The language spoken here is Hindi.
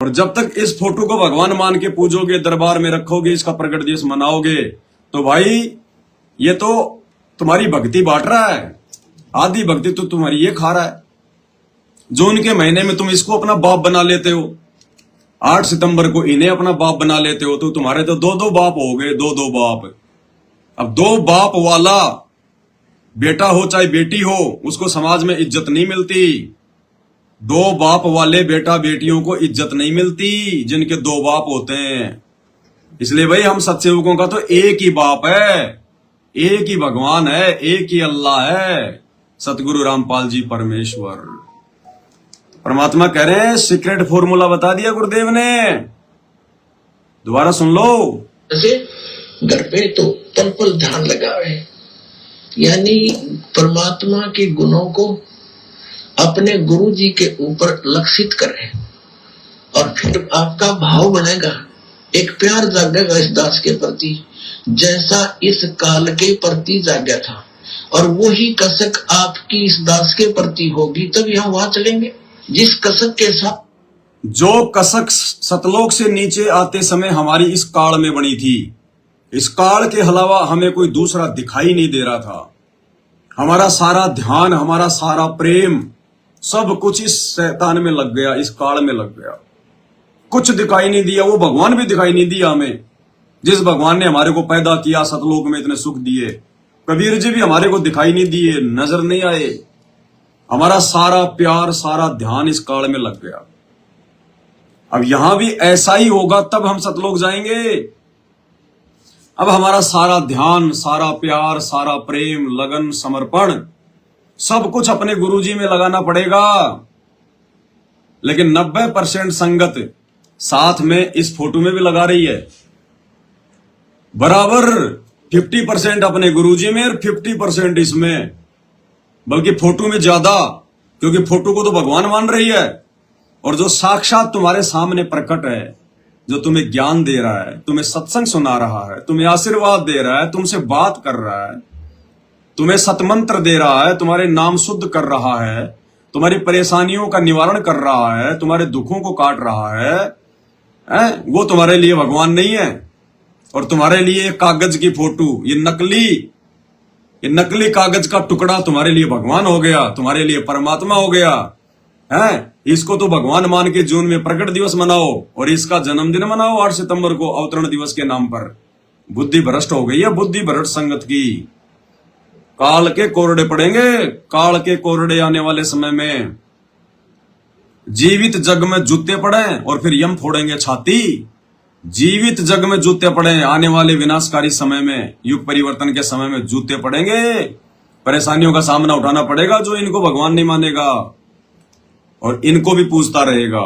और जब तक इस फोटो को भगवान मान के पूजोगे, दरबार में रखोगे, इसका प्रकट दिवस मनाओगे, तो भाई ये तो तुम्हारी भक्ति बांट रहा है। आधी भक्ति तो तुम्हारी ये खा रहा है। जून के महीने में तुम इसको अपना बाप बना लेते हो, 8 सितंबर को इन्हें अपना बाप बना लेते हो, तो तुम्हारे तो दो बाप हो गए, दो बाप। अब 2 बाप वाला बेटा हो चाहे बेटी हो, उसको समाज में इज्जत नहीं मिलती। 2 बाप वाले बेटा बेटियों को इज्जत नहीं मिलती जिनके 2 बाप होते हैं। इसलिए भाई हम सत्सेवकों का तो एक ही बाप है, एक ही भगवान है, एक ही अल्लाह है, सतगुरु रामपाल जी परमेश्वर। परमात्मा कह रहे हैं, सीक्रेट फॉर्मूला बता दिया गुरुदेव ने, दोबारा सुन लो। जैसे घर पे तो पल पल ध्यान लगावे, यानी परमात्मा के गुणों को अपने गुरु जी के ऊपर लक्षित करें, और फिर आपका भाव बनेगा, एक प्यार जागेगा इस दास के प्रति जैसा इस काल के प्रति जागा था, और वही कसक आपकी इस दास के प्रति होगी, तभी हम वहां चलेंगे जिस कसक के साथ। जो कसक सतलोक से नीचे आते समय हमारी इस काल में बनी थी, इस काल के अलावा हमें कोई दूसरा दिखाई नहीं दे रहा था। हमारा सारा ध्यान, हमारा सारा प्रेम, सब कुछ इस शैतान में लग गया, इस काल में लग गया। कुछ दिखाई नहीं दिया, वो भगवान भी दिखाई नहीं दिया हमें, जिस भगवान ने हमारे को पैदा किया, सतलोक में इतने सुख दिए। कबीर जी भी हमारे को दिखाई नहीं दिए, नजर नहीं आए। हमारा सारा प्यार, सारा ध्यान इस काल में लग गया। अब यहां भी ऐसा ही होगा, तब हम सतलोक जाएंगे। अब हमारा सारा ध्यान, सारा प्यार, सारा प्रेम, लगन, समर्पण, सब कुछ अपने गुरुजी में लगाना पड़ेगा। लेकिन 90% संगत साथ में इस फोटो में भी लगा रही है, बराबर 50% अपने गुरुजी में और 50% इसमें, बल्कि फोटो में ज्यादा, क्योंकि फोटो को तो भगवान मान रही है। और जो साक्षात तुम्हारे सामने प्रकट है, जो तुम्हें ज्ञान दे रहा है, तुम्हें सत्संग सुना रहा है, तुम्हें आशीर्वाद दे रहा है, तुमसे बात कर रहा है, तुम्हें सतमंत्र दे रहा है, तुम्हारे नाम शुद्ध कर रहा है, तुम्हारी परेशानियों का निवारण कर रहा है, तुम्हारे दुखों को काट रहा है, वो तुम्हारे लिए भगवान नहीं है। और तुम्हारे लिए कागज की फोटो, ये नकली कागज का टुकड़ा तुम्हारे लिए भगवान हो गया, तुम्हारे लिए परमात्मा हो गया है। इसको तो भगवान मान के जून में प्रकट दिवस मनाओ, और इसका जन्मदिन मनाओ 8 सितंबर को अवतरण दिवस के नाम पर। बुद्धि भ्रष्ट हो गई है, बुद्धि भ्रष्ट संगत की। काल के कोरडे पड़ेंगे, काल के कोरडे आने वाले समय में। जीवित जग में जूते पड़े और फिर यम फोड़ेंगे छाती। जीवित जग में जूते पड़े, आने वाले विनाशकारी समय में, युग परिवर्तन के समय में जूते पड़ेंगे। परेशानियों का सामना उठाना पड़ेगा जो इनको भगवान नहीं मानेगा, और इनको भी पूछता रहेगा।